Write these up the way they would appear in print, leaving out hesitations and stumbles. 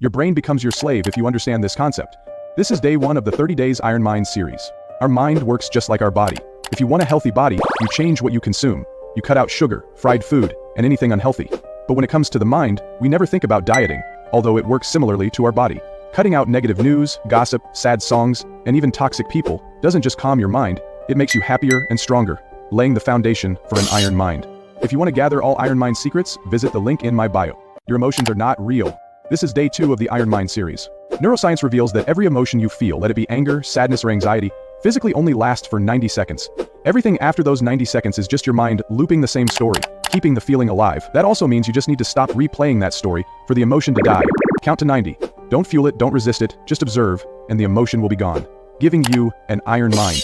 Your brain becomes your slave if you understand this concept. This is day 1 of the 30 Days Iron Mind series. Our mind works just like our body. If you want a healthy body, you change what you consume. You cut out sugar, fried food, and anything unhealthy. But when it comes to the mind, we never think about dieting, although it works similarly to our body. Cutting out negative news, gossip, sad songs, and even toxic people doesn't just calm your mind, it makes you happier and stronger, laying the foundation for an iron mind. If you want to gather all Iron Mind secrets, visit the link in my bio. Your emotions are not real. This is day 2 of the Iron Mind series. Neuroscience reveals that every emotion you feel, let it be anger, sadness, or anxiety, physically only lasts for 90 seconds. Everything after those 90 seconds is just your mind looping the same story, keeping the feeling alive. That also means you just need to stop replaying that story for the emotion to die. Count to 90. Don't fuel it, don't resist it, just observe, and the emotion will be gone, giving you an iron mind.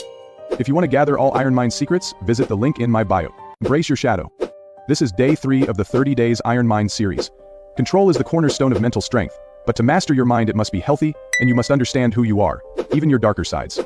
If you want to gather all Iron Mind secrets, visit the link in my bio. Embrace your shadow. This is day 3 of the 30 Days Iron Mind series. Control is the cornerstone of mental strength, but to master your mind it must be healthy, and you must understand who you are, even your darker sides.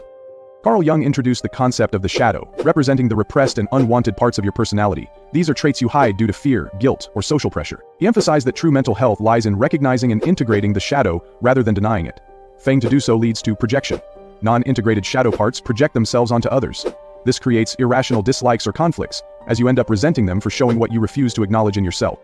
Carl Jung introduced the concept of the shadow, representing the repressed and unwanted parts of your personality. These are traits you hide due to fear, guilt, or social pressure. He emphasized that true mental health lies in recognizing and integrating the shadow rather than denying it. Failing to do so leads to projection. Non-integrated shadow parts project themselves onto others. This creates irrational dislikes or conflicts, as you end up resenting them for showing what you refuse to acknowledge in yourself.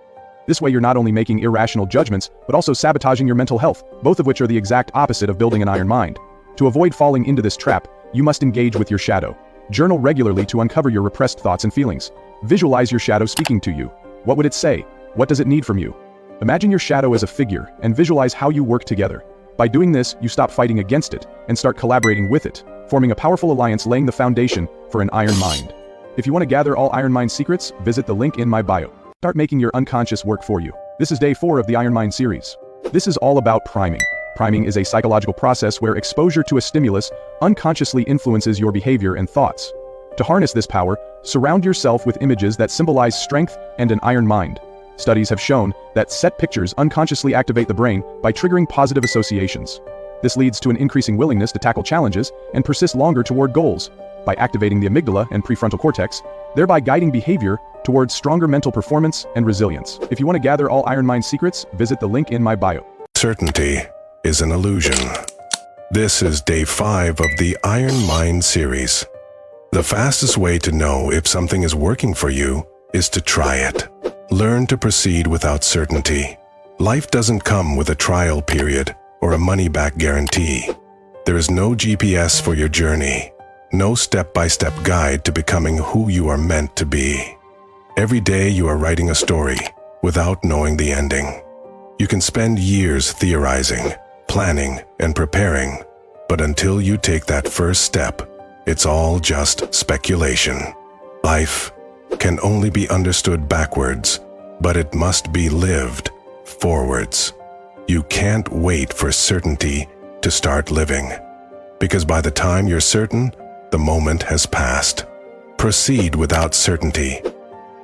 This way you're not only making irrational judgments, but also sabotaging your mental health, both of which are the exact opposite of building an iron mind. To avoid falling into this trap, you must engage with your shadow. Journal regularly to uncover your repressed thoughts and feelings. Visualize your shadow speaking to you. What would it say? What does it need from you? Imagine your shadow as a figure and visualize how you work together. By doing this, you stop fighting against it and start collaborating with it, forming a powerful alliance laying the foundation for an iron mind. If you want to gather all Iron Mind secrets, visit the link in my bio. Start making your unconscious work for you. This is day 4 of the Iron Mind series. This is all about priming. Priming is a psychological process where exposure to a stimulus unconsciously influences your behavior and thoughts. To harness this power, surround yourself with images that symbolize strength and an iron mind. Studies have shown that set pictures unconsciously activate the brain by triggering positive associations. This leads to an increasing willingness to tackle challenges and persist longer toward goals, by activating the amygdala and prefrontal cortex, thereby guiding behavior towards stronger mental performance and resilience. If you want to gather all Iron Mind secrets, visit the link in my bio. Certainty is an illusion. This is day 5 of the Iron Mind series. The fastest way to know if something is working for you is to try it. Learn to proceed without certainty. Life doesn't come with a trial period or a money-back guarantee. There is no GPS for your journey, no step-by-step guide to becoming who you are meant to be. Every day you are writing a story without knowing the ending. You can spend years theorizing, planning, and preparing, but until you take that first step, it's all just speculation. Life can only be understood backwards, but it must be lived forwards. You can't wait for certainty to start living, because by the time you're certain, the moment has passed. Proceed without certainty,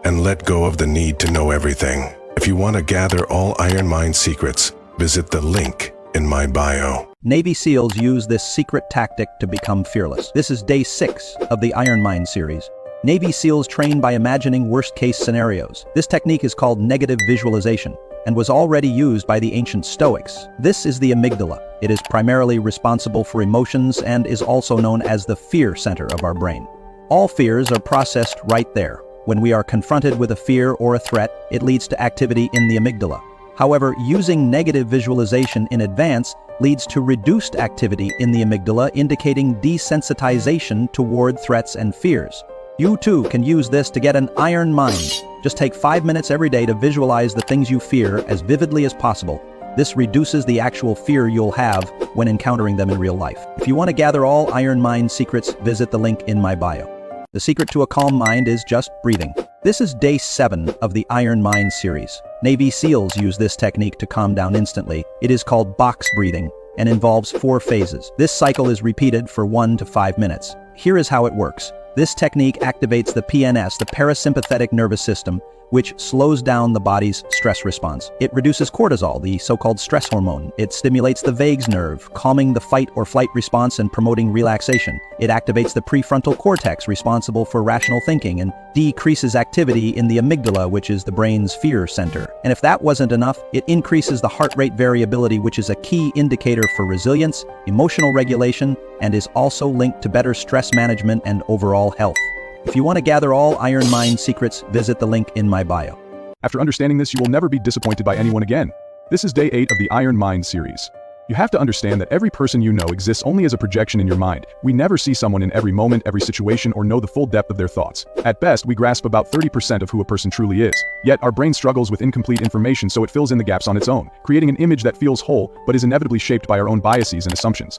and let go of the need to know everything. If you want to gather all Iron Mind secrets, visit the link in my bio. Navy SEALs use this secret tactic to become fearless. This is day 6 of the Iron Mind series. Navy SEALs train by imagining worst-case scenarios. This technique is called negative visualization and was already used by the ancient Stoics. This is the amygdala. It is primarily responsible for emotions and is also known as the fear center of our brain. All fears are processed right there. When we are confronted with a fear or a threat, it leads to activity in the amygdala. However, using negative visualization in advance leads to reduced activity in the amygdala, indicating desensitization toward threats and fears. You too can use this to get an iron mind. Just take 5 minutes every day to visualize the things you fear as vividly as possible. This reduces the actual fear you'll have when encountering them in real life. If you want to gather all Iron Mind secrets, visit the link in my bio. The secret to a calm mind is just breathing. This is day 7 of the Iron Mind series. Navy SEALs use this technique to calm down instantly. It is called box breathing and involves 4 phases. This cycle is repeated for 1 to 5 minutes. Here is how it works. This technique activates the PNS, the parasympathetic nervous system, which slows down the body's stress response. It reduces cortisol, the so-called stress hormone. It stimulates the vagus nerve, calming the fight or flight response and promoting relaxation. It activates the prefrontal cortex, responsible for rational thinking, and decreases activity in the amygdala, which is the brain's fear center. And if that wasn't enough, it increases the heart rate variability, which is a key indicator for resilience, emotional regulation, and is also linked to better stress management and overall health. If you want to gather all Iron Mind secrets, visit the link in my bio. After understanding this, you will never be disappointed by anyone again. This is day 8 of the Iron Mind series. You have to understand that every person you know exists only as a projection in your mind. We never see someone in every moment, every situation, or know the full depth of their thoughts. At best, we grasp about 30% of who a person truly is. Yet, our brain struggles with incomplete information, so it fills in the gaps on its own, creating an image that feels whole, but is inevitably shaped by our own biases and assumptions.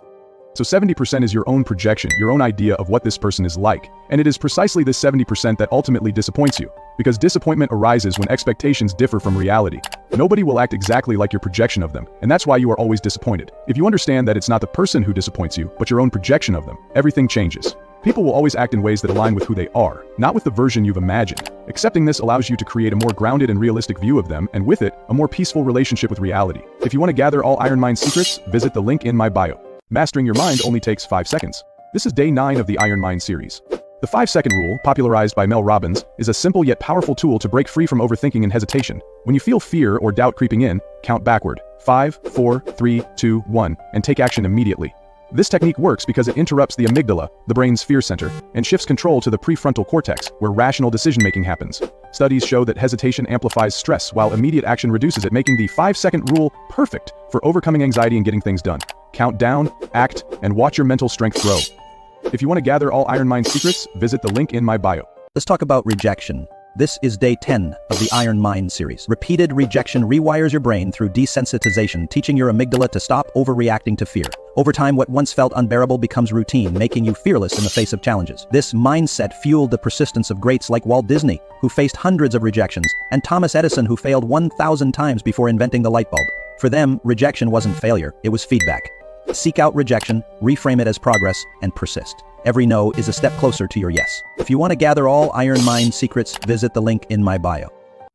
So 70% is your own projection, your own idea of what this person is like. And it is precisely this 70% that ultimately disappoints you. Because disappointment arises when expectations differ from reality. Nobody will act exactly like your projection of them, and that's why you are always disappointed. If you understand that it's not the person who disappoints you, but your own projection of them, everything changes. People will always act in ways that align with who they are, not with the version you've imagined. Accepting this allows you to create a more grounded and realistic view of them, and with it, a more peaceful relationship with reality. If you want to gather all Iron Mind secrets, visit the link in my bio. Mastering your mind only takes 5 seconds. This is day 9 of the Iron Mind series. The 5-second rule, popularized by Mel Robbins, is a simple yet powerful tool to break free from overthinking and hesitation. When you feel fear or doubt creeping in, count backward. 5, 4, 3, 2, 1, and take action immediately. This technique works because it interrupts the amygdala, the brain's fear center, and shifts control to the prefrontal cortex, where rational decision-making happens. Studies show that hesitation amplifies stress, while immediate action reduces it, making the 5-second rule perfect for overcoming anxiety and getting things done. Count down, act, and watch your mental strength grow. If you want to gather all Iron Mind secrets, visit the link in my bio. Let's talk about rejection. This is day 10 of the Iron Mind series. Repeated rejection rewires your brain through desensitization, teaching your amygdala to stop overreacting to fear. Over time, what once felt unbearable becomes routine, making you fearless in the face of challenges. This mindset fueled the persistence of greats like Walt Disney, who faced hundreds of rejections, and Thomas Edison, who failed 1,000 times before inventing the light bulb. For them, rejection wasn't failure, it was feedback. Seek out rejection, reframe it as progress, and persist. Every no is a step closer to your yes. If you want to gather all Iron Mind secrets, visit the link in my bio.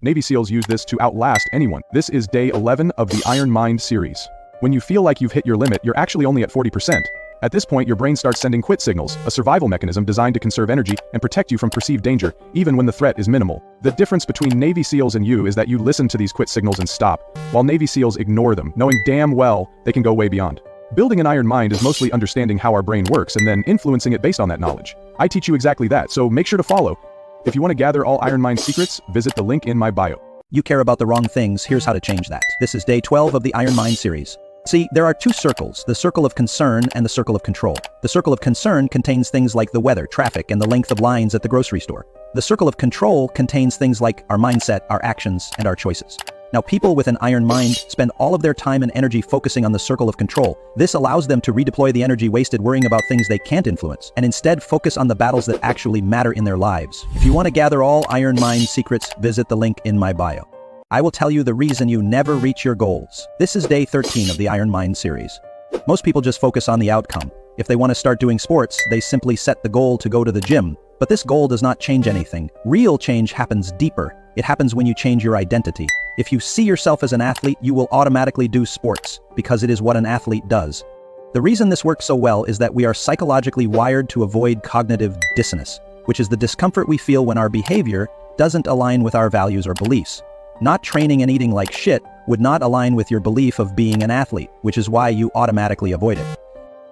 Navy SEALs use this to outlast anyone. This is day 11 of the Iron Mind series. When you feel like you've hit your limit, you're actually only at 40%. At this point, your brain starts sending quit signals, a survival mechanism designed to conserve energy and protect you from perceived danger, even when the threat is minimal. The difference between Navy SEALs and you is that you listen to these quit signals and stop, while Navy SEALs ignore them, knowing damn well they can go way beyond. Building an iron mind is mostly understanding how our brain works and then influencing it based on that knowledge. I teach you exactly that, so make sure to follow. If you want to gather all Iron Mind secrets, visit the link in my bio. You care about the wrong things, here's how to change that. This is day 12 of the Iron Mind series. See, there are 2 circles, the circle of concern and the circle of control. The circle of concern contains things like the weather, traffic, and the length of lines at the grocery store. The circle of control contains things like our mindset, our actions, and our choices. Now, people with an iron mind spend all of their time and energy focusing on the circle of control. This allows them to redeploy the energy wasted worrying about things they can't influence, and instead focus on the battles that actually matter in their lives. If you want to gather all Iron Mind secrets, visit the link in my bio. I will tell you the reason you never reach your goals. This is day 13 of the Iron Mind series. Most people just focus on the outcome. If they want to start doing sports, they simply set the goal to go to the gym. But this goal does not change anything. Real change happens deeper. It happens when you change your identity. If you see yourself as an athlete, you will automatically do sports, because it is what an athlete does. The reason this works so well is that we are psychologically wired to avoid cognitive dissonance, which is the discomfort we feel when our behavior doesn't align with our values or beliefs. Not training and eating like shit would not align with your belief of being an athlete, which is why you automatically avoid it.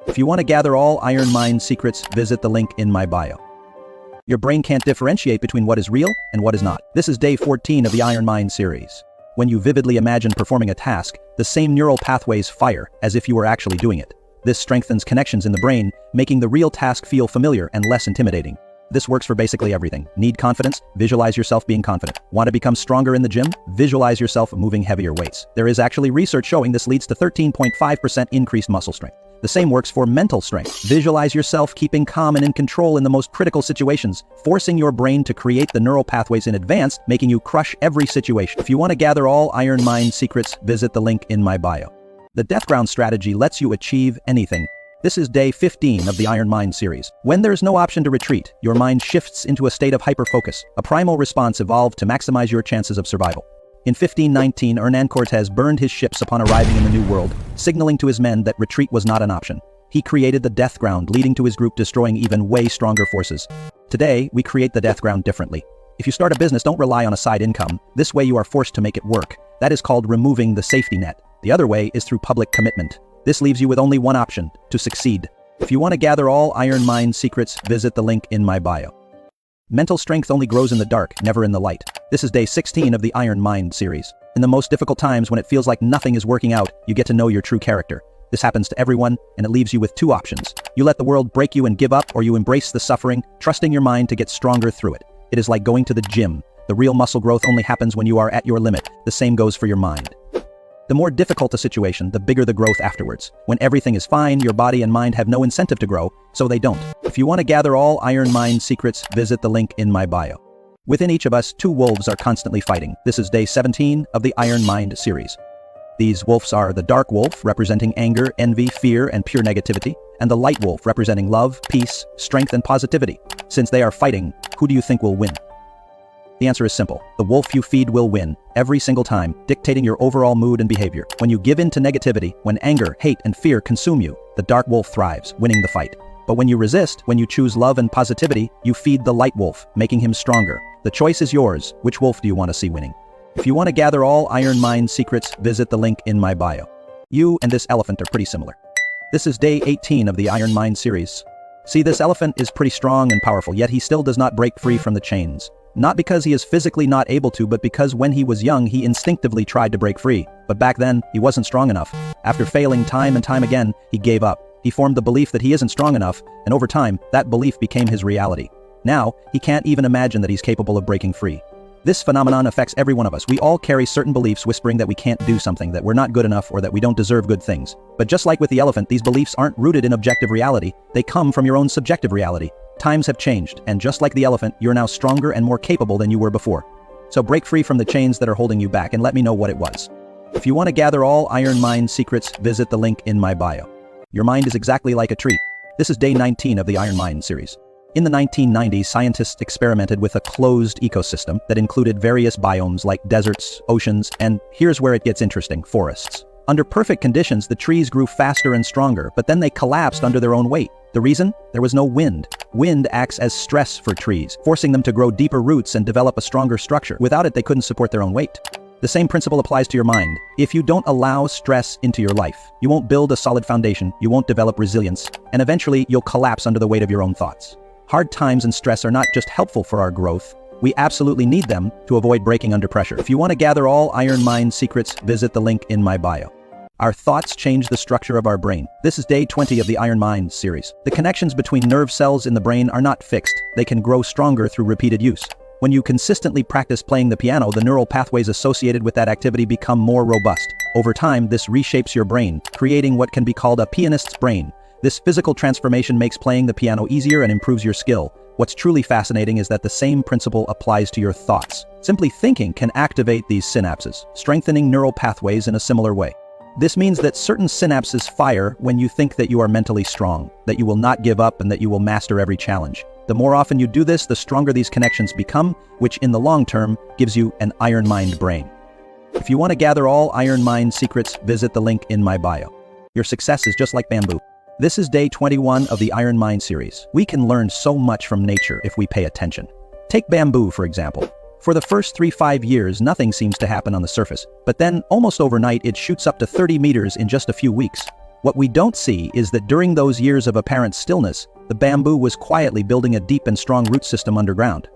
If you want to gather all Iron Mind secrets, visit the link in my bio. Your brain can't differentiate between what is real and what is not. This is day 14 of the Iron Mind series. When you vividly imagine performing a task, the same neural pathways fire as if you were actually doing it. This strengthens connections in the brain, making the real task feel familiar and less intimidating. This works for basically everything. Need confidence? Visualize yourself being confident. Want to become stronger in the gym? Visualize yourself moving heavier weights. There is actually research showing this leads to 13.5% increased muscle strength. The same works for mental strength. Visualize yourself keeping calm and in control in the most critical situations, forcing your brain to create the neural pathways in advance, making you crush every situation. If you want to gather all Iron Mind secrets, visit the link in my bio. The Death Ground strategy lets you achieve anything. This is day 15 of the Iron Mind series. When there's no option to retreat, your mind shifts into a state of hyperfocus. A primal response evolved to maximize your chances of survival. In 1519, Hernan Cortés burned his ships upon arriving in the New World, signaling to his men that retreat was not an option. He created the Death Ground, leading to his group destroying even way stronger forces. Today, we create the Death Ground differently. If you start a business, don't rely on a side income. This way you are forced to make it work. That is called removing the safety net. The other way is through public commitment. This leaves you with only one option: to succeed. If you want to gather all Iron Mind secrets, visit the link in my bio. Mental strength only grows in the dark, never in the light. This is day 16 of the Iron Mind series. In the most difficult times, when it feels like nothing is working out, you get to know your true character. This happens to everyone, and it leaves you with two options. You let the world break you and give up, or you embrace the suffering, trusting your mind to get stronger through it. It is like going to the gym. The real muscle growth only happens when you are at your limit. The same goes for your mind. The more difficult a situation, the bigger the growth afterwards. When everything is fine, your body and mind have no incentive to grow, so they don't. If you want to gather all Iron Mind secrets, visit the link in my bio. Within each of us, two wolves are constantly fighting. This is day 17 of the Iron Mind series. These wolves are the dark wolf, representing anger, envy, fear, and pure negativity, and the light wolf, representing love, peace, strength, and positivity. Since they are fighting, who do you think will win? The answer is simple. The wolf you feed will win, every single time, dictating your overall mood and behavior. When you give in to negativity, when anger, hate, and fear consume you, the dark wolf thrives, winning the fight. But when you resist, when you choose love and positivity, you feed the light wolf, making him stronger. The choice is yours. Which wolf do you want to see winning? If you want to gather all Iron Mind secrets, visit the link in my bio. You and this elephant are pretty similar. This is day 18 of the Iron Mind series. See, this elephant is pretty strong and powerful, yet he still does not break free from the chains. Not because he is physically not able to, but because when he was young, he instinctively tried to break free. But back then, he wasn't strong enough. After failing time and time again, he gave up. He formed the belief that he isn't strong enough, and over time, that belief became his reality. Now, he can't even imagine that he's capable of breaking free. This phenomenon affects every one of us. We all carry certain beliefs whispering that we can't do something, that we're not good enough, or that we don't deserve good things. But just like with the elephant, these beliefs aren't rooted in objective reality. They come from your own subjective reality. Times have changed, and just like the elephant, you're now stronger and more capable than you were before. So break free from the chains that are holding you back and let me know what it was. If you want to gather all Iron Mind secrets, visit the link in my bio. Your mind is exactly like a tree. This is day 19 of the Iron Mind series. In the 1990s, scientists experimented with a closed ecosystem that included various biomes like deserts, oceans, and here's where it gets interesting, forests. Under perfect conditions, the trees grew faster and stronger, but then they collapsed under their own weight. The reason? There was no wind. Wind acts as stress for trees, forcing them to grow deeper roots and develop a stronger structure. Without it, they couldn't support their own weight. The same principle applies to your mind. If you don't allow stress into your life, you won't build a solid foundation, you won't develop resilience, and eventually you'll collapse under the weight of your own thoughts. Hard times and stress are not just helpful for our growth, we absolutely need them to avoid breaking under pressure. If you want to gather all Iron Mind secrets, visit the link in my bio. Our thoughts change the structure of our brain. This is day 20 of the Iron Mind series. The connections between nerve cells in the brain are not fixed. They can grow stronger through repeated use. When you consistently practice playing the piano, the neural pathways associated with that activity become more robust. Over time, this reshapes your brain, creating what can be called a pianist's brain. This physical transformation makes playing the piano easier and improves your skill. What's truly fascinating is that the same principle applies to your thoughts. Simply thinking can activate these synapses, strengthening neural pathways in a similar way. This means that certain synapses fire when you think that you are mentally strong, that you will not give up, and that you will master every challenge. The more often you do this, the stronger these connections become, which in the long term gives you an Iron Mind brain. If you want to gather all Iron Mind secrets, visit the link in my bio. Your success is just like bamboo. This is day 21 of the Iron Mind series. We can learn so much from nature if we pay attention. Take bamboo, for example. For the first 3-5 years, nothing seems to happen on the surface, but then, almost overnight, it shoots up to 30 meters in just a few weeks. What we don't see is that during those years of apparent stillness, the bamboo was quietly building a deep and strong root system underground.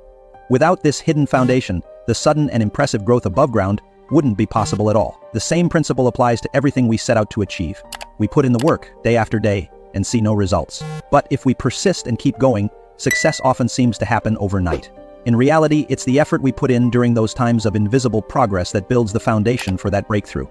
Without this hidden foundation, the sudden and impressive growth above ground wouldn't be possible at all. The same principle applies to everything we set out to achieve. We put in the work, day after day, and see no results. But if we persist and keep going, success often seems to happen overnight. In reality, it's the effort we put in during those times of invisible progress that builds the foundation for that breakthrough.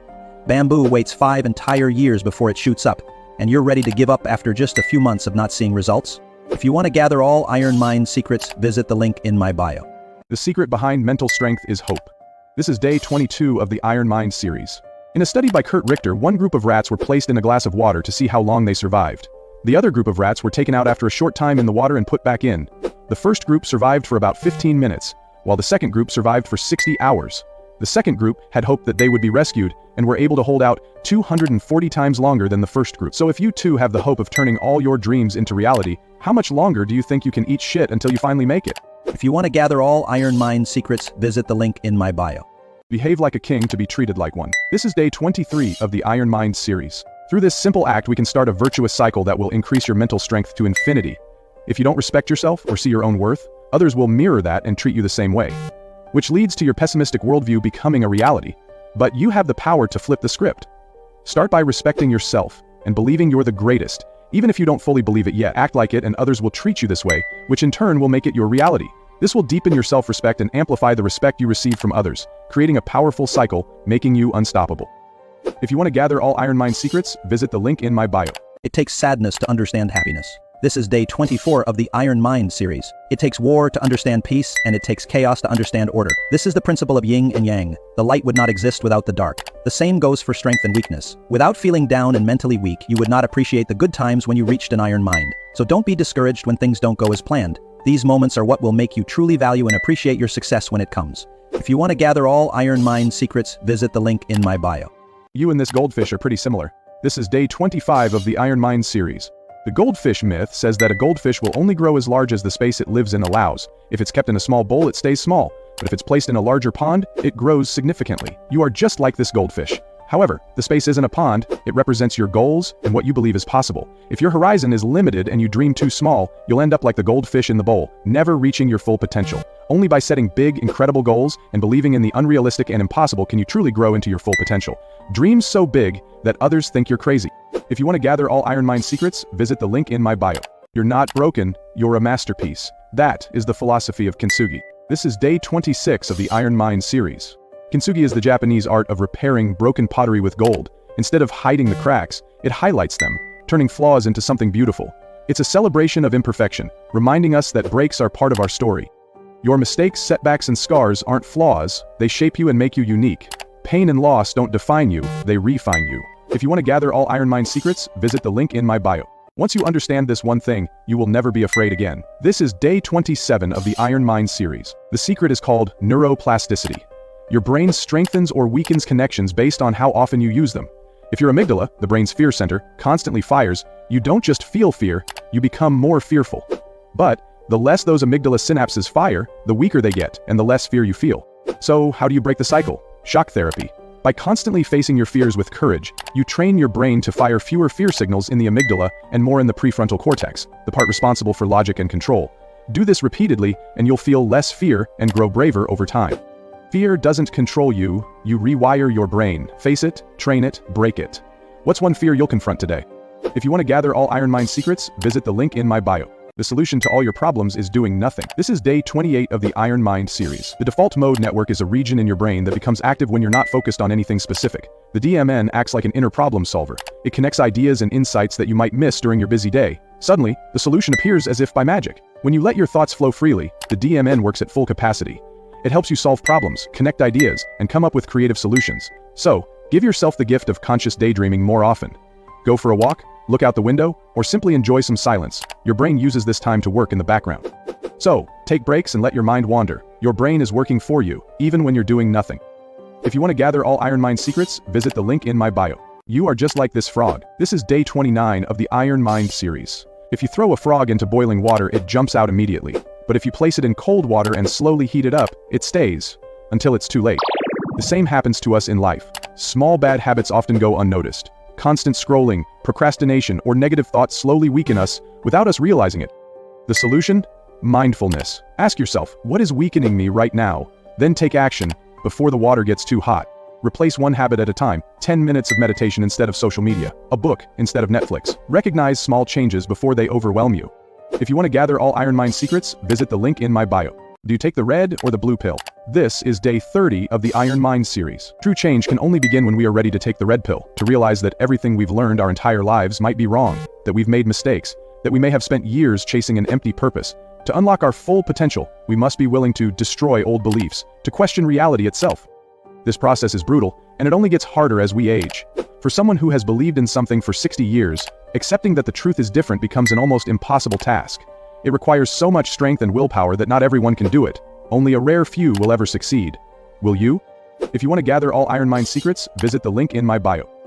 Bamboo waits 5 entire years before it shoots up, and you're ready to give up after just a few months of not seeing results? If you want to gather all Iron Mind secrets, visit the link in my bio. The secret behind mental strength is hope. This is day 22 of the Iron Mind series. In a study by Kurt Richter, one group of rats were placed in a glass of water to see how long they survived. The other group of rats were taken out after a short time in the water and put back in. The first group survived for about 15 minutes, while the second group survived for 60 hours. The second group had hoped that they would be rescued and were able to hold out 240 times longer than the first group. So if you too have the hope of turning all your dreams into reality, how much longer do you think you can eat shit until you finally make it? If you want to gather all Iron Mind secrets, visit the link in my bio. Behave like a king to be treated like one. This is day 23 of the Iron Mind series. Through this simple act, we can start a virtuous cycle that will increase your mental strength to infinity. If you don't respect yourself or see your own worth, others will mirror that and treat you the same way, which leads to your pessimistic worldview becoming a reality. But you have the power to flip the script. Start by respecting yourself and believing you're the greatest. Even if you don't fully believe it yet, act like it and others will treat you this way, which in turn will make it your reality. This will deepen your self-respect and amplify the respect you receive from others, creating a powerful cycle, making you unstoppable. If you want to gather all Iron Mind secrets, visit the link in my bio. It takes sadness to understand happiness. This is day 24 of the Iron Mind series. It takes war to understand peace, and it takes chaos to understand order. This is the principle of yin and yang. The light would not exist without the dark. The same goes for strength and weakness. Without feeling down and mentally weak, you would not appreciate the good times when you reached an iron mind. So don't be discouraged when things don't go as planned. These moments are what will make you truly value and appreciate your success when it comes. If you want to gather all Iron Mind secrets, visit the link in my bio. You and this goldfish are pretty similar. This is day 25 of the Iron Mind series. The goldfish myth says that a goldfish will only grow as large as the space it lives in allows. If it's kept in a small bowl, it stays small, but if it's placed in a larger pond, it grows significantly. You are just like this goldfish. However, the space isn't a pond, it represents your goals and what you believe is possible. If your horizon is limited and you dream too small, you'll end up like the goldfish in the bowl, never reaching your full potential. Only by setting big, incredible goals and believing in the unrealistic and impossible can you truly grow into your full potential. Dreams so big that others think you're crazy. If you want to gather all Iron Mind secrets, visit the link in my bio. You're not broken, you're a masterpiece. That is the philosophy of Kintsugi. This is day 26 of the Iron Mind series. Kintsugi is the Japanese art of repairing broken pottery with gold. Instead of hiding the cracks, it highlights them, turning flaws into something beautiful. It's a celebration of imperfection, reminding us that breaks are part of our story. Your mistakes, setbacks, and scars aren't flaws, they shape you and make you unique. Pain and loss don't define you, they refine you. If you want to gather all Iron Mind secrets, visit the link in my bio. Once you understand this one thing, you will never be afraid again. This is day 27 of the Iron Mind series. The secret is called neuroplasticity. Your brain strengthens or weakens connections based on how often you use them. If your amygdala, the brain's fear center, constantly fires, you don't just feel fear, you become more fearful. But the less those amygdala synapses fire, the weaker they get, and the less fear you feel. So how do you break the cycle? Shock therapy. By constantly facing your fears with courage, you train your brain to fire fewer fear signals in the amygdala and more in the prefrontal cortex, the part responsible for logic and control. Do this repeatedly, and you'll feel less fear and grow braver over time. Fear doesn't control you, you rewire your brain. Face it, train it, break it. What's one fear you'll confront today? If you want to gather all Iron Mind secrets, visit the link in my bio. The solution to all your problems is doing nothing. This is day 28 of the Iron Mind series. The default mode network is a region in your brain that becomes active when you're not focused on anything specific. The DMN acts like an inner problem solver. It connects ideas and insights that you might miss during your busy day. Suddenly, the solution appears as if by magic. When you let your thoughts flow freely, the DMN works at full capacity. It helps you solve problems, connect ideas, and come up with creative solutions. So, give yourself the gift of conscious daydreaming more often. Go for a walk, look out the window, or simply enjoy some silence. Your brain uses this time to work in the background. So, take breaks and let your mind wander. Your brain is working for you, even when you're doing nothing. If you want to gather all Iron Mind secrets, visit the link in my bio. You are just like this frog. This is day 29 of the Iron Mind series. If you throw a frog into boiling water, it jumps out immediately. But if you place it in cold water and slowly heat it up, it stays, until it's too late. The same happens to us in life. Small bad habits often go unnoticed. Constant scrolling, procrastination, or negative thoughts slowly weaken us without us realizing it. The solution? Mindfulness. Ask yourself, what is weakening me right now? Then take action before the water gets too hot. Replace one habit at a time. 10 minutes of meditation instead of social media. A book instead of Netflix. Recognize small changes before they overwhelm you. If you want to gather all Iron Mind secrets, visit the link in my bio. Do you take the red or the blue pill? This is day 30 of the Iron Mind series. True change can only begin when we are ready to take the red pill, to realize that everything we've learned our entire lives might be wrong, that we've made mistakes, that we may have spent years chasing an empty purpose. To unlock our full potential, we must be willing to destroy old beliefs, to question reality itself. This process is brutal, and it only gets harder as we age. For someone who has believed in something for 60 years, accepting that the truth is different becomes an almost impossible task. It requires so much strength and willpower that not everyone can do it. Only a rare few will ever succeed. Will you? If you want to gather all Iron Mind secrets, visit the link in my bio.